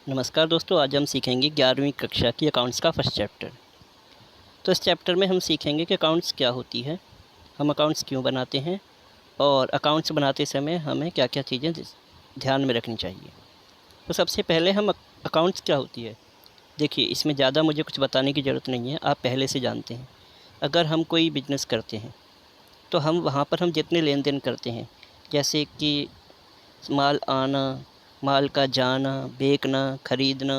नमस्कार दोस्तों, आज हम सीखेंगे 11वीं कक्षा की अकाउंट्स का फर्स्ट चैप्टर। तो इस चैप्टर में हम सीखेंगे कि अकाउंट्स क्या होती है, हम अकाउंट्स क्यों बनाते हैं और अकाउंट्स बनाते समय हमें क्या क्या चीज़ें ध्यान में रखनी चाहिए। तो सबसे पहले हम अकाउंट्स क्या होती है, देखिए इसमें ज़्यादा मुझे कुछ बताने की ज़रूरत नहीं है, आप पहले से जानते हैं। अगर हम कोई बिजनेस करते हैं तो हम वहाँ पर हम जितने लेन देन करते हैं, जैसे कि माल आना, माल का जाना, बेचना, ख़रीदना,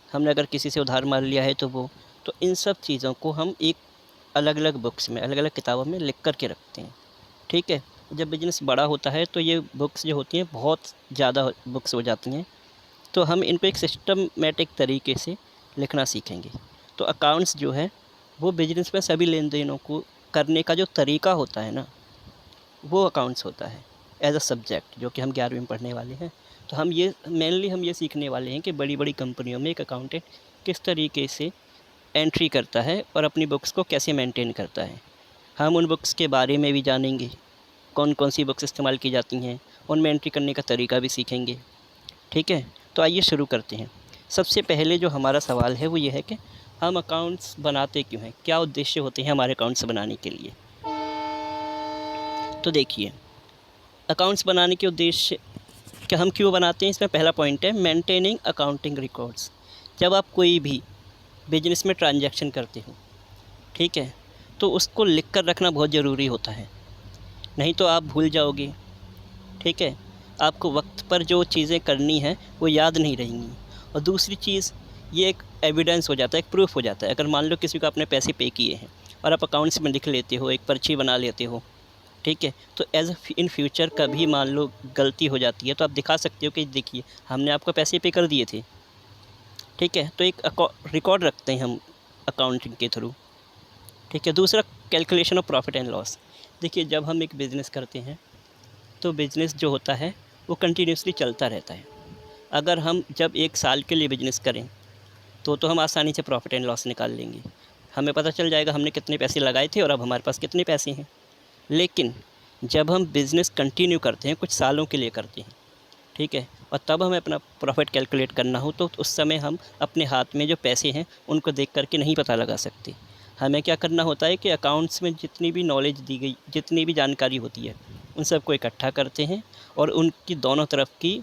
हमने अगर किसी से उधार माल लिया है तो इन सब चीज़ों को हम एक अलग अलग बुक्स में, अलग अलग किताबों में लिख कर के रखते हैं। ठीक है। जब बिज़नेस बड़ा होता है तो ये बुक्स जो होती हैं बहुत ज़्यादा बुक्स हो जाती हैं, तो हम इनको एक सिस्टमेटिक तरीके से लिखना सीखेंगे। तो अकाउंट्स जो है वो बिज़नेस में सभी लेन देनों को करने का जो तरीका होता है ना, वो अकाउंट्स होता है एज अ सब्जेक्ट, जो कि हम 11वीं में पढ़ने वाले हैं। तो हम ये सीखने वाले हैं कि बड़ी बड़ी कंपनियों में एक अकाउंटेंट किस तरीके से एंट्री करता है और अपनी बुक्स को कैसे मेंटेन करता है। हम उन बुक्स के बारे में भी जानेंगे, कौन कौन सी बुक्स इस्तेमाल की जाती हैं, उनमें एंट्री करने का तरीका भी सीखेंगे। ठीक है। तो आइए शुरू करते हैं। सबसे पहले जो हमारा सवाल है वो ये है कि हम अकाउंट्स बनाते क्यों हैं, क्या उद्देश्य होते हैं हमारे अकाउंट्स बनाने के लिए। तो देखिए, अकाउंट्स बनाने के उद्देश्य क्या, हम क्यों बनाते हैं, इसमें पहला पॉइंट है मेंटेनिंग अकाउंटिंग रिकॉर्ड्स। जब आप कोई भी बिजनेस में ट्रांजैक्शन करते हो, ठीक है, तो उसको लिख कर रखना बहुत ज़रूरी होता है, नहीं तो आप भूल जाओगे। ठीक है। आपको वक्त पर जो चीज़ें करनी हैं वो याद नहीं रहेंगी। और दूसरी चीज़, ये एक एविडेंस हो जाता है, एक प्रूफ हो जाता है। अगर मान लो किसी को आपने पैसे पे किए हैं और आप अकाउंट्स में लिख लेते हो, एक पर्ची बना लेते हो, ठीक है, तो इन फ्यूचर कभी मान लो गलती हो जाती है तो आप दिखा सकते हो कि देखिए हमने आपको पैसे पे कर दिए थे। ठीक है। तो एक रिकॉर्ड रखते हैं हम अकाउंटिंग के थ्रू। ठीक है। दूसरा, calculation of profit and loss. देखिए, जब हम एक बिज़नेस करते हैं तो बिज़नेस जो होता है वो कंटिन्यूसली चलता रहता है। अगर हम जब एक साल के लिए बिज़नेस करें तो हम आसानी से प्रॉफिट एंड लॉस निकाल लेंगे, हमें पता चल जाएगा हमने कितने पैसे लगाए थे और अब हमारे पास कितने पैसे हैं। लेकिन जब हम बिज़नेस कंटिन्यू करते हैं, कुछ सालों के लिए करते हैं, ठीक है, और तब हमें अपना प्रॉफिट कैलकुलेट करना हो तो उस समय हम अपने हाथ में जो पैसे हैं उनको देख करके नहीं पता लगा सकते। हमें क्या करना होता है कि अकाउंट्स में जितनी भी नॉलेज दी गई, जितनी भी जानकारी होती है, उन सबको इकट्ठा करते हैं और उनकी दोनों तरफ की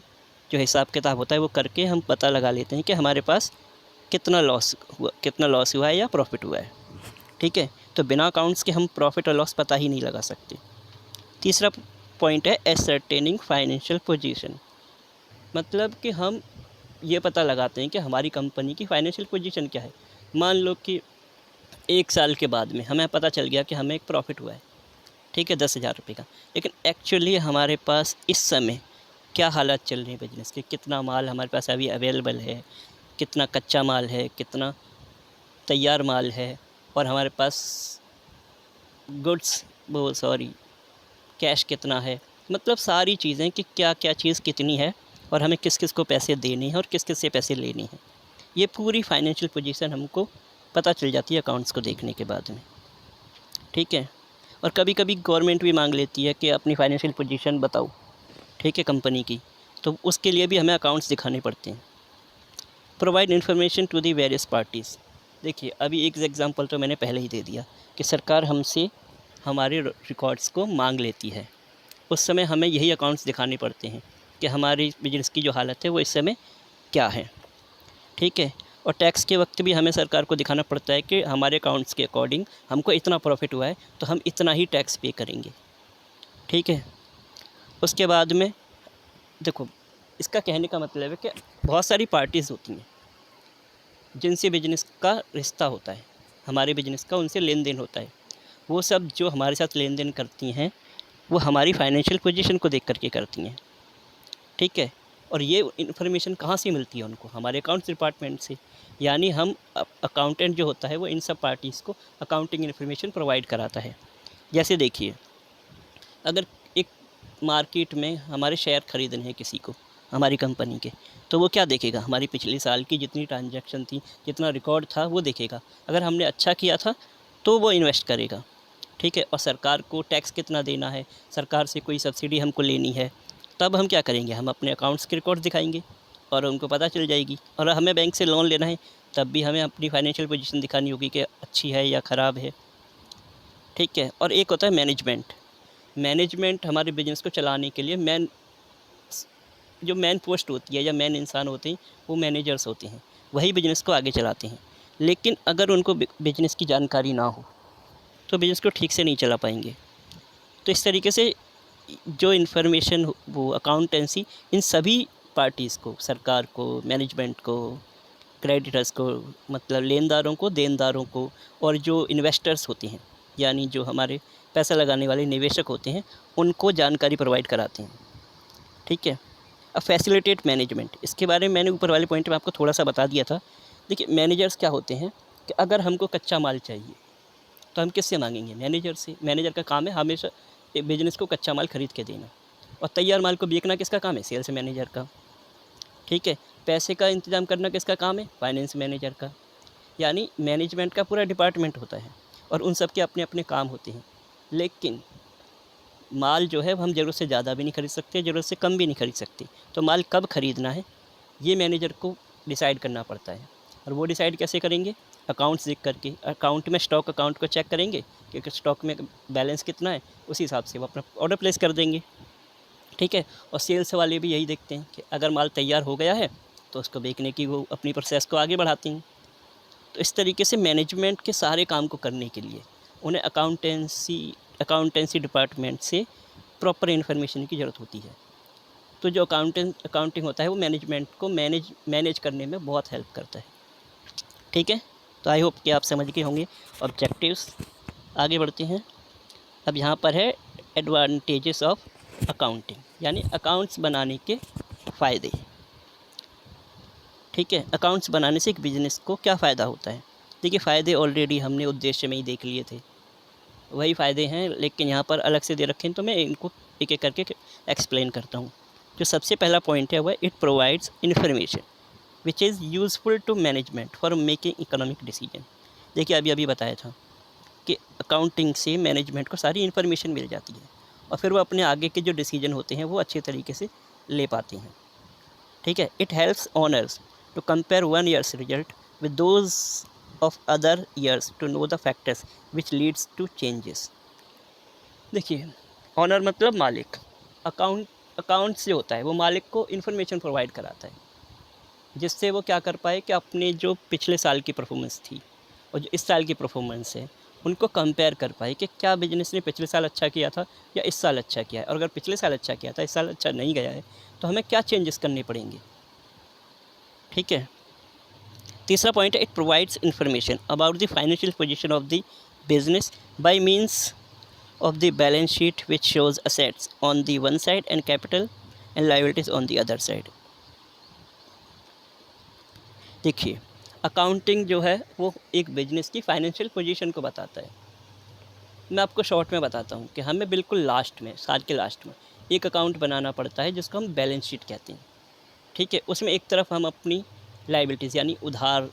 जो हिसाब किताब होता है वो करके हम पता लगा लेते हैं कि हमारे पास कितना लॉस हुआ है या प्रॉफिट हुआ है। ठीक है। तो बिना अकाउंट्स के हम प्रॉफिट और लॉस पता ही नहीं लगा सकते। तीसरा पॉइंट है एसर्टेनिंग फाइनेंशियल पोजीशन। मतलब कि हम ये पता लगाते हैं कि हमारी कंपनी की फाइनेंशियल पोजीशन क्या है। मान लो कि 1 साल के बाद में हमें पता चल गया कि हमें एक प्रॉफिट हुआ है, ठीक है, 10,000 रुपये का। लेकिन एक्चुअली हमारे पास इस समय क्या हालात चल रही हैं बिजनेस के, कितना माल हमारे पास अभी अवेलेबल है, कितना कच्चा माल है, कितना तैयार माल है, और हमारे पास गुड्स वो सॉरी कैश कितना है। मतलब सारी चीज़ें कि क्या क्या चीज़ कितनी है और हमें किस किस को पैसे देने हैं और किस किस से पैसे लेने हैं, ये पूरी फाइनेंशियल पोजीशन हमको पता चल जाती है अकाउंट्स को देखने के बाद में। ठीक है। और कभी कभी गवर्नमेंट भी मांग लेती है कि अपनी फाइनेंशियल पोजीशन बताओ, ठीक है, कंपनी की, तो उसके लिए भी हमें अकाउंट्स दिखाने पड़ते हैं। Provide information to the various parties. देखिए, अभी एक एग्जांपल तो मैंने पहले ही दे दिया कि सरकार हमसे हमारे रिकॉर्ड्स को मांग लेती है। उस समय हमें यही अकाउंट्स दिखाने पड़ते हैं कि हमारी बिजनेस की जो हालत है वो इस समय क्या है। ठीक है। और टैक्स के वक्त भी हमें सरकार को दिखाना पड़ता है कि हमारे अकाउंट्स के अकॉर्डिंग हमको इतना प्रॉफिट हुआ है तो हम इतना ही टैक्स पे करेंगे। ठीक है। उसके बाद में देखो, इसका कहने का मतलब है कि बहुत सारी पार्टीज़ होती हैं जिनसे बिजनेस का रिश्ता होता है, हमारे बिजनेस का उनसे लेन देन होता है। वो सब जो हमारे साथ लेन देन करती हैं वो हमारी फाइनेंशियल पोजीशन को देख करके करती हैं। ठीक है। और ये इन्फॉर्मेशन कहाँ से मिलती है उनको, हमारे अकाउंट्स डिपार्टमेंट से। यानी हम अकाउंटेंट जो होता है वो इन सब पार्टीज़ को अकाउंटिंग इन्फॉर्मेशन प्रोवाइड कराता है। जैसे देखिए, अगर एक मार्केट में हमारे शेयर ख़रीदने हैं किसी को, हमारी कंपनी के, तो वो क्या देखेगा, हमारी पिछले साल की जितनी ट्रांजैक्शन थी, जितना रिकॉर्ड था वो देखेगा। अगर हमने अच्छा किया था तो वो इन्वेस्ट करेगा। ठीक है। और सरकार को टैक्स कितना देना है, सरकार से कोई सब्सिडी हमको लेनी है, तब हम क्या करेंगे, हम अपने अकाउंट्स के रिकॉर्ड दिखाएंगे। और उनको पता चल जाएगी। और हमें बैंक से लोन लेना है तब भी हमें अपनी फाइनेंशियल पोजीशन दिखानी होगी कि अच्छी है या ख़राब है, ठीक है। और एक होता है मैनेजमेंट। मैनेजमेंट हमारे बिजनेस को चलाने के लिए जो मेन पोस्ट होती है या मेन इंसान होते हैं वो मैनेजर्स होते हैं, वही बिजनेस को आगे चलाते हैं। लेकिन अगर उनको बिजनेस की जानकारी ना हो तो बिजनेस को ठीक से नहीं चला पाएंगे। तो इस तरीके से जो इन्फॉर्मेशन वो अकाउंटेंसी इन सभी पार्टीज़ को, सरकार को, मैनेजमेंट को, क्रेडिटर्स को, मतलब लेनदारों को, देनदारों को, और जो इन्वेस्टर्स होते हैं यानी जो हमारे पैसा लगाने वाले निवेशक होते हैं, उनको जानकारी प्रोवाइड कराते हैं, ठीक है। अब फैसिलिटेट मैनेजमेंट, इसके बारे में मैंने ऊपर वाले पॉइंट में आपको थोड़ा सा बता दिया था। देखिए मैनेजर्स क्या होते हैं कि अगर हमको कच्चा माल चाहिए तो हम किससे मांगेंगे? मैनेजर से। मैनेजर का काम है हमेशा बिजनेस को कच्चा माल खरीद के देना, और तैयार माल को बेचना किसका काम है? सेल्स मैनेजर का, ठीक है। पैसे का इंतज़ाम करना किसका काम है? फाइनेंस मैनेजर का। यानी मैनेजमेंट का पूरा डिपार्टमेंट होता है और उन सब के अपने अपने काम होते हैं। लेकिन माल जो है हम ज़रूरत से ज़्यादा भी नहीं खरीद सकते, ज़रूरत से कम भी नहीं खरीद सकते। तो माल कब ख़रीदना है ये मैनेजर को डिसाइड करना पड़ता है। और वो डिसाइड कैसे करेंगे? अकाउंट्स देख करके। अकाउंट में स्टॉक अकाउंट को चेक करेंगे कि स्टॉक में बैलेंस कितना है, उसी हिसाब से वो अपना ऑर्डर प्लेस कर देंगे, ठीक है। और सेल्स वाले भी यही देखते हैं कि अगर माल तैयार हो गया है तो उसको बेचने की वो अपनी प्रोसेस को आगे बढ़ाते हैं। तो इस तरीके से मैनेजमेंट के सारे काम को करने के लिए उन्हें अकाउंटेंसी डिपार्टमेंट से प्रॉपर इन्फॉर्मेशन की ज़रूरत होती है। तो जो अकाउंटिंग होता है वो मैनेजमेंट को मैनेज करने में बहुत हेल्प करता है, ठीक है। तो आई होप कि आप समझ गए होंगे ऑब्जेक्टिव्स। आगे बढ़ते हैं। अब यहाँ पर है एडवांटेजेस ऑफ अकाउंटिंग, यानी अकाउंट्स बनाने के फ़ायदे, ठीक है। अकाउंट्स बनाने से एक बिज़नेस को क्या फ़ायदा होता है? देखिए फ़ायदे ऑलरेडी हमने उद्देश्य में ही देख लिए थे, वही फ़ायदे हैं, लेकिन यहाँ पर अलग से दे रखे हैं तो मैं इनको एक एक करके एक्सप्लेन करता हूँ। जो सबसे पहला पॉइंट है वह it provides information which is useful to management for making economic decision. देखिए अभी बताया था कि अकाउंटिंग से मैनेजमेंट को सारी इन्फॉर्मेशन मिल जाती है और फिर वो अपने आगे के जो डिसीजन होते हैं वो अच्छे तरीके से ले पाते हैं, ठीक है। It helps owners to compare one year's result with those of other years to know the factors which leads to changes. देखिए ऑनर मतलब मालिक। अकाउंट से होता है वो मालिक को इन्फॉर्मेशन प्रोवाइड कराता है जिससे वो क्या कर पाए कि अपने जो पिछले साल की परफॉर्मेंस थी और जो इस साल की परफॉर्मेंस है उनको कंपेयर कर पाए कि क्या बिजनेस ने पिछले साल अच्छा किया था या इस साल अच्छा किया है। और अगर पिछले साल अच्छा किया था, इस साल अच्छा नहीं गया है, तो हमें क्या चेंजेस करने पड़ेंगे, ठीक है। तीसरा पॉइंट है it provides information about the financial position of the business by means of the balance sheet which shows assets on the one side and capital and liabilities on the other side। देखिए accounting जो है वो एक business की financial position को बताता है। मैं आपको शॉर्ट में बताता हूँ कि हमें बिल्कुल लास्ट में, साल के लास्ट में एक अकाउंट बनाना पड़ता है जिसको हम बैलेंस शीट कहते हैं, ठीक है। उसमें एक तरफ हम अपनी लाइबिलिटीज़ यानी उधार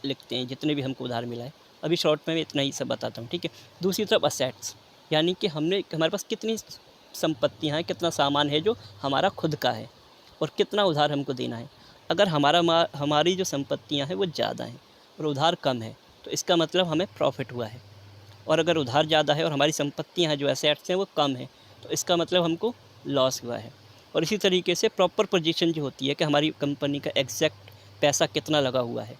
लिखते हैं, जितने भी हमको उधार मिला है। अभी शॉर्ट में इतना ही सब बताता हूँ, ठीक है। दूसरी तरफ असेट्स यानी कि हमारे पास कितनी संपत्तियाँ हैं, कितना सामान है जो हमारा खुद का है और कितना उधार हमको देना है। अगर हमारी जो संपत्तियाँ हैं वो ज़्यादा हैं और उधार कम है तो इसका मतलब हमें प्रॉफिट हुआ है। और अगर उधार ज़्यादा है और हमारी संपत्तियाँ हैं जो एसेट्स हैं वो कम है तो इसका मतलब हमको लॉस हुआ है। और इसी तरीके से प्रॉपर पोजीशन जो होती है कि हमारी कंपनी का एग्जैक्ट पैसा कितना लगा हुआ है,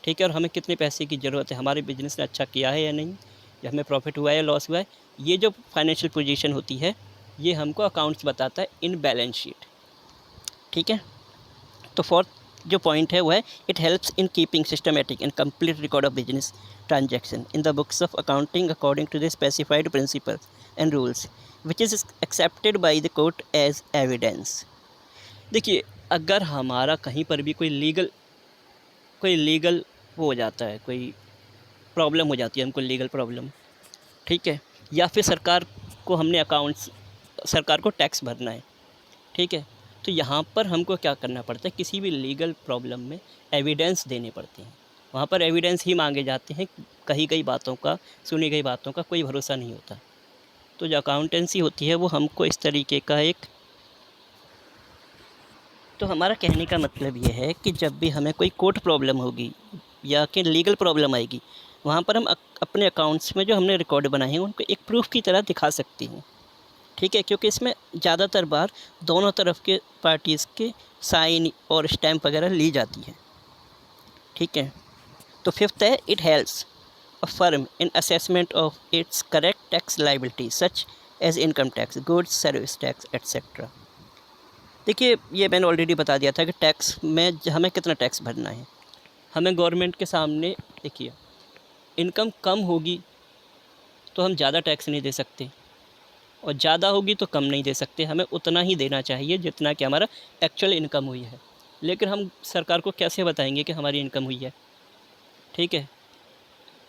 ठीक है, और हमें कितने पैसे की ज़रूरत है, हमारे बिजनेस ने अच्छा किया है या नहीं, या हमें प्रॉफिट हुआ है या लॉस हुआ है। ये जो फाइनेंशियल पोजीशन होती है ये हमको अकाउंट्स बताता है इन बैलेंस शीट, ठीक है। तो फोर्थ जो पॉइंट है वो है it helps in keeping systematic and complete record of business transaction in the books of accounting according to the specified principles and rules which is accepted by the court as evidence. देखिए अगर हमारा कहीं पर भी कोई legal वो हो जाता है, कोई प्रॉब्लम हो जाती है हमको, लीगल प्रॉब्लम, ठीक है, या फिर सरकार को टैक्स भरना है, ठीक है, तो यहाँ पर हमको क्या करना पड़ता है, किसी भी लीगल प्रॉब्लम में एविडेंस देने पड़ते हैं। वहाँ पर एविडेंस ही मांगे जाते हैं, कही गई बातों का, सुनी गई बातों का कोई भरोसा नहीं होता। तो जो अकाउंटेंसी होती है वो हमको इस तरीके का एक तो हमारा कहने का मतलब ये है कि जब भी हमें कोई कोर्ट प्रॉब्लम होगी या कि लीगल प्रॉब्लम आएगी, वहाँ पर हम अपने अकाउंट्स में जो हमने रिकॉर्ड बनाए हैं उनको एक प्रूफ की तरह दिखा सकते हैं। ठीक है, क्योंकि इसमें ज़्यादातर बार दोनों तरफ के पार्टीज़ के साइन और स्टैम्प वगैरह ली जाती है। ठीक है, तो फिफ्थ है, it helps a firm in assessment of its correct tax liability such as income tax, goods service tax etcetera. देखिए, ये मैंने ऑलरेडी बता दिया था कि टैक्स में हमें कितना टैक्स भरना है। हमें गवर्नमेंट के सामने, देखिए, इनकम कम होगी तो हम ज़्यादा टैक्स नहीं दे सकते और ज़्यादा होगी तो कम नहीं दे सकते। हमें उतना ही देना चाहिए जितना कि हमारा एक्चुअल इनकम हुई है। लेकिन हम सरकार को कैसे बताएंगे कि हमारी इनकम हुई है? ठीक है,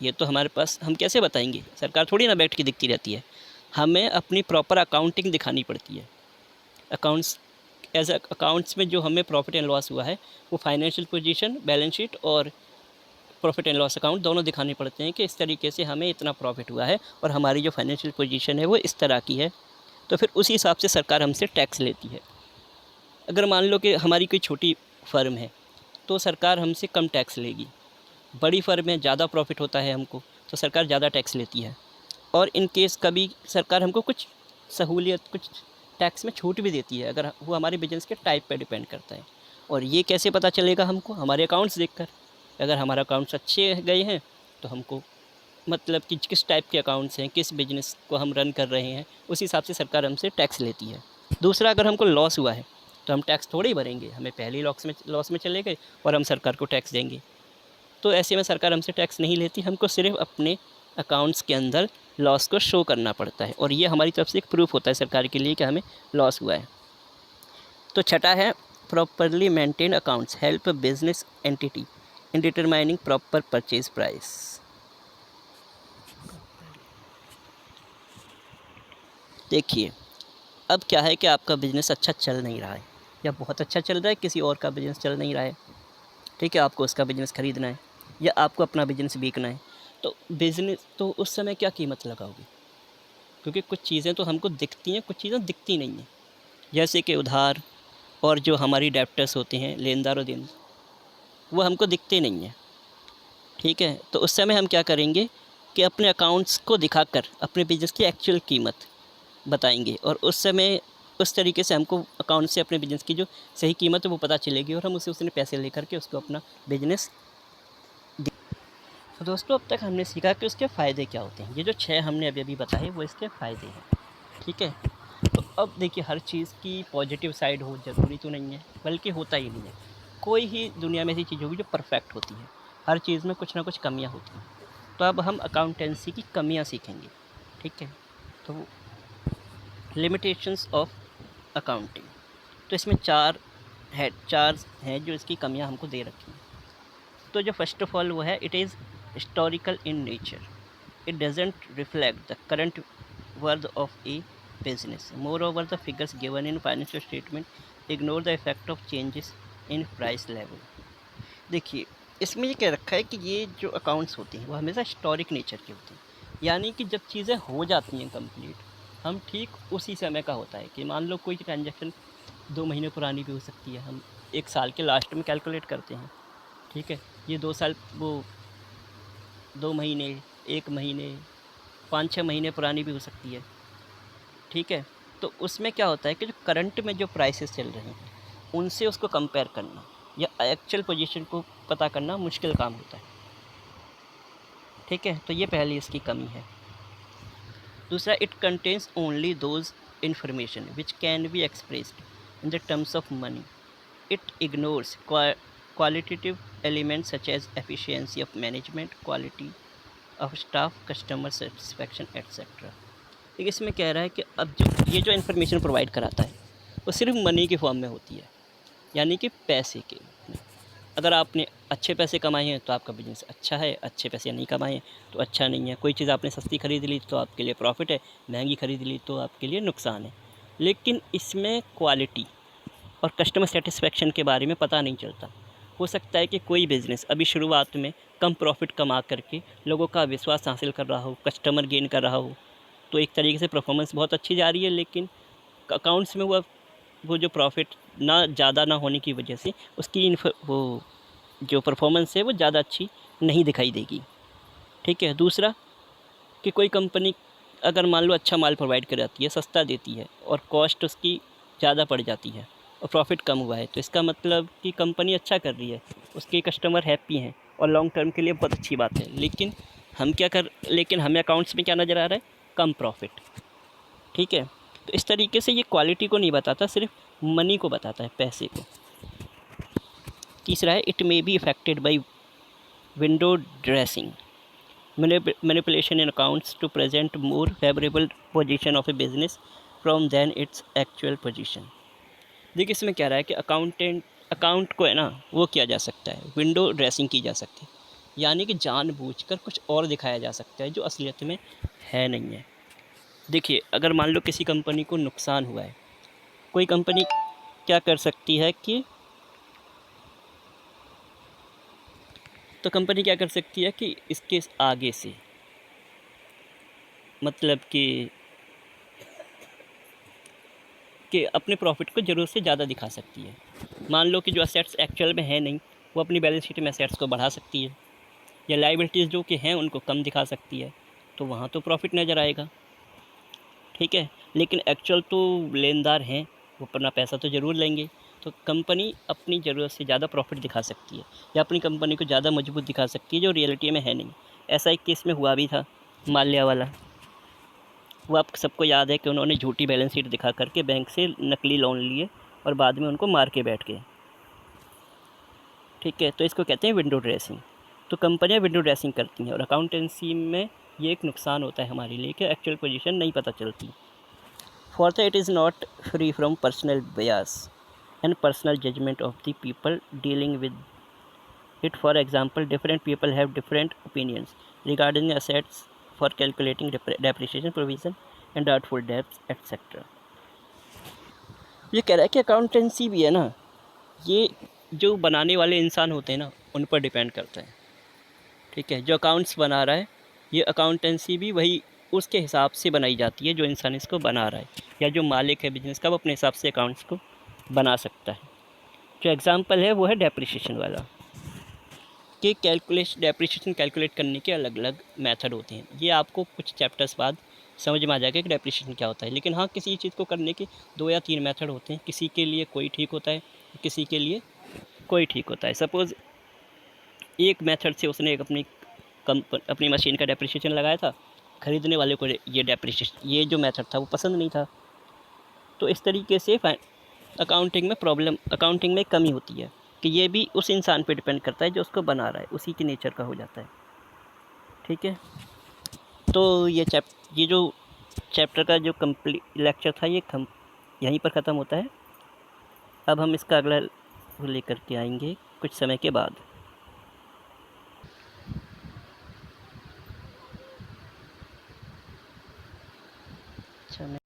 ये तो हमारे पास, हम कैसे बताएंगे? सरकार थोड़ी ना बैठ के दिखती रहती है। हमें अपनी प्रॉपर अकाउंटिंग दिखानी पड़ती है। अकाउंट्स अकाउंट्स में जो हमें प्रॉफिट एंड लॉस हुआ है वो फाइनेंशियल पोजीशन, बैलेंस शीट और प्रॉफिट एंड लॉस अकाउंट दोनों दिखाने पड़ते हैं कि इस तरीके से हमें इतना प्रॉफिट हुआ है और हमारी जो फाइनेंशियल पोजीशन है वो इस तरह की है। तो फिर उसी हिसाब से सरकार हमसे टैक्स लेती है। अगर मान लो कि हमारी कोई छोटी फर्म है तो सरकार हमसे कम टैक्स लेगी। बड़ी फर्म में ज़्यादा प्रॉफिट होता है हमको, तो सरकार ज़्यादा टैक्स लेती है। और इन केस कभी सरकार हमको कुछ सहूलियत, कुछ टैक्स में छूट भी देती है, अगर वो हमारे बिजनेस के टाइप पे डिपेंड करता है। और ये कैसे पता चलेगा हमको? हमारे अकाउंट्स देखकर। अगर हमारे अकाउंट्स अच्छे गए हैं तो हमको, मतलब कि किस टाइप के अकाउंट्स हैं, किस बिजनेस को हम रन कर रहे हैं, उस हिसाब से सरकार हमसे टैक्स लेती है। दूसरा, अगर हमको लॉस हुआ है तो हम टैक्स थोड़े ही भरेंगे, हमें पहले ही लॉस में चले गए और हम सरकार को टैक्स देंगे। तो ऐसे में सरकार हमसे टैक्स नहीं लेती, हमको सिर्फ अपने अकाउंट्स के अंदर लॉस को शो करना पड़ता है और ये हमारी तरफ से एक प्रूफ होता है सरकार के लिए कि हमें लॉस हुआ है। तो छठा है, properly maintain accounts help business entity in determining proper purchase price. देखिए, अब क्या है कि आपका बिज़नेस अच्छा चल नहीं रहा है या बहुत अच्छा चल रहा है, किसी और का बिज़नेस चल नहीं रहा है। ठीक है, आपको उसका बिज़नेस ख़रीदना है या आपको अपना बिज़नेस बेचना है। तो बिज़नेस, तो उस समय क्या कीमत लगाओगे? क्योंकि कुछ चीज़ें तो हमको दिखती हैं, कुछ चीज़ें दिखती नहीं हैं। जैसे कि उधार और जो हमारी डेप्टर्स होते हैं, लेनदार और देनदार, वो हमको दिखते नहीं हैं। ठीक है, तो उस समय हम क्या करेंगे कि अपने अकाउंट्स को दिखाकर अपने बिज़नेस की एक्चुअल कीमत बताएंगे और उस समय उस तरीके से हमको अकाउंट से अपने बिज़नेस की जो सही कीमत है वो पता चलेगी और हम उसने पैसे लेकर के उसको अपना बिज़नेस। तो दोस्तों, अब तक हमने सीखा कि उसके फ़ायदे क्या होते हैं। ये जो 6 हमने अभी बताए वो इसके फ़ायदे हैं। ठीक है, तो अब देखिए, हर चीज़ की पॉजिटिव साइड हो ज़रूरी तो नहीं है, बल्कि होता ही नहीं है। कोई ही दुनिया में ऐसी चीज़ होगी जो परफेक्ट होती है, हर चीज़ में कुछ ना कुछ कमियां होती हैं। तो अब हम अकाउंटेंसी की कमियां सीखेंगे। ठीक है, तो लिमिटेशंस ऑफ अकाउंटिंग, तो इसमें चार हैं जो इसकी कमियां हमको दे रखी हैं। तो जो फर्स्ट ऑफ ऑल वो है, it is historical in nature, it doesn't reflect the current worth of A business. Moreover, the figures given in financial statement ignore the effect of changes in price level. देखिए, इसमें ये कह रखा है कि ये जो अकाउंट्स होते हैं वो हमेशा हिस्टोरिक नेचर के होते हैं, यानी कि जब चीज़ें हो जाती हैं कंप्लीट, हम ठीक उसी समय का होता है कि मान लो कोई ट्रांजैक्शन 2 महीने पुरानी भी हो सकती है, हम 1 साल के लास्ट में कैलकुलेट करते हैं। ठीक है, ये 2 साल, वो 2 महीने, 1 महीने, 5-6 महीने पुरानी भी हो सकती है। ठीक है, तो उसमें क्या होता है कि जो करंट में जो प्राइसेस चल रहे हैं उनसे उसको कंपेयर करना या एक्चुअल पोजीशन को पता करना मुश्किल काम होता है। ठीक है, तो ये पहली इसकी कमी है। दूसरा, it contains only those information which can be expressed in the terms of money. It ignores qualitative elements such as efficiency of management, quality of staff, customer satisfaction etcetera. ठीक, इसमें कह रहा है कि अब ये जो इन्फॉर्मेशन प्रोवाइड कराता है वो सिर्फ मनी के फॉर्म में होती है, यानी कि पैसे के। अगर आपने अच्छे पैसे कमाए हैं तो आपका बिजनेस अच्छा है, अच्छे पैसे नहीं कमाए हैं तो अच्छा नहीं है। कोई चीज़ आपने सस्ती ख़रीद ली तो आपके लिए प्रॉफिट है, महंगी ख़रीद ली तो आपके लिए नुकसान है। लेकिन इसमें क्वालिटी और कस्टमर सेटिस्फेक्शन के बारे में पता नहीं चलता। हो सकता है कि कोई बिज़नेस अभी शुरुआत में कम प्रॉफिट कमा करके लोगों का विश्वास हासिल कर रहा हो, कस्टमर गेन कर रहा हो, तो एक तरीके से परफॉर्मेंस बहुत अच्छी जा रही है, लेकिन अकाउंट्स में वो वो जो प्रॉफिट ना ज़्यादा ना होने की वजह से उसकी वो जो परफॉर्मेंस है वो ज़्यादा अच्छी नहीं दिखाई देगी। ठीक है। दूसरा कि कोई कंपनी अगर मान लो अच्छा माल प्रोवाइड कराती है, सस्ता देती है और कॉस्ट उसकी ज़्यादा पड़ जाती है और प्रॉफिट कम हुआ है, तो इसका मतलब कि कंपनी अच्छा कर रही है, उसके कस्टमर हैप्पी हैं और लॉन्ग टर्म के लिए बहुत अच्छी बात है। लेकिन हमें अकाउंट्स में क्या नज़र आ रहा है? कम प्रॉफिट। ठीक है। तो इस तरीके से ये क्वालिटी को नहीं बताता, सिर्फ मनी को बताता है, पैसे को। तीसरा है it may be affected by window dressing manipulation in accounts to present more favorable position of a business from than its actual position। देखिए इसमें क्या रहा है कि अकाउंट को है ना वो किया जा सकता है, विंडो ड्रेसिंग की जा सकती है, यानी कि जानबूझकर कुछ और दिखाया जा सकता है जो असलियत में है नहीं है। देखिए अगर मान लो किसी कंपनी को नुकसान हुआ है, कोई कंपनी क्या कर सकती है कि कंपनी क्या कर सकती है कि इसके आगे से मतलब कि अपने प्रॉफिट को ज़रूरत से ज़्यादा दिखा सकती है। मान लो कि जो असेट्स एक्चुअल में है नहीं, वो अपनी बैलेंस शीट में असेट्स को बढ़ा सकती है, या लायबिलिटीज़ जो कि हैं उनको कम दिखा सकती है, तो वहाँ तो प्रॉफिट नज़र आएगा। ठीक है। लेकिन एक्चुअल तो लेनदार हैं, वो अपना पैसा तो ज़रूर लेंगे, तो कंपनी अपनी ज़रूरत से ज़्यादा प्रॉफिट दिखा सकती है या अपनी कंपनी को ज़्यादा मजबूत दिखा सकती है, जो रियलिटी में है नहीं। ऐसा एक केस में हुआ भी था, माल्या वाला। वो आप सबको याद है कि उन्होंने झूठी बैलेंस शीट दिखा करके बैंक से नकली लोन लिए और बाद में उनको मार के बैठ गए। ठीक है। तो इसको कहते हैं विंडो ड्रेसिंग। तो कंपनियां विंडो ड्रेसिंग करती हैं और अकाउंटेंसी में ये एक नुकसान होता है हमारे लिए कि एक्चुअल पोजीशन नहीं पता चलती। Fourth, it is not free from personal bias and personal judgement of the people dealing with it। For example, different people have different opinions regarding assets for calculating depreciation provision and doubtful debts etc। ये कह रहा है कि accountancy भी है ना, ये जो बनाने वाले इंसान होते हैं ना उन पर डिपेंड करता है। ठीक है। जो अकाउंट्स बना रहा है, ये अकाउंटेंसी भी वही उसके हिसाब से बनाई जाती है जो इंसान इसको बना रहा है, या जो मालिक है बिजनेस का वो अपने हिसाब से अकाउंट्स को बना सकता है। जो एग्ज़ाम्पल है वो है डेप्रिसिएशन वाला, कि डेप्रिसिएशन कैलकुलेट करने के अलग अलग मेथड होते हैं। ये आपको कुछ चैप्टर्स बाद समझ में आ जाएगा कि डेप्रिसिएशन क्या होता है। लेकिन हाँ, किसी चीज़ को करने के 2 या 3 मेथड होते हैं, किसी के लिए कोई ठीक होता है, किसी के लिए कोई ठीक होता है। सपोज़ एक मेथड से उसने अपनी मशीन का डेप्रिसिएशन लगाया था, ख़रीदने वाले को ये जो मेथड था वो पसंद नहीं था। तो इस तरीके से अकाउंटिंग में कमी होती है कि ये भी उस इंसान पे डिपेंड करता है जो उसको बना रहा है, उसी के नेचर का हो जाता है। ठीक है। तो ये जो चैप्टर का जो कंप्लीट लेक्चर था ये यहीं पर ख़त्म होता है। अब हम इसका अगला लेकर के आएंगे कुछ समय के बाद। अच्छा।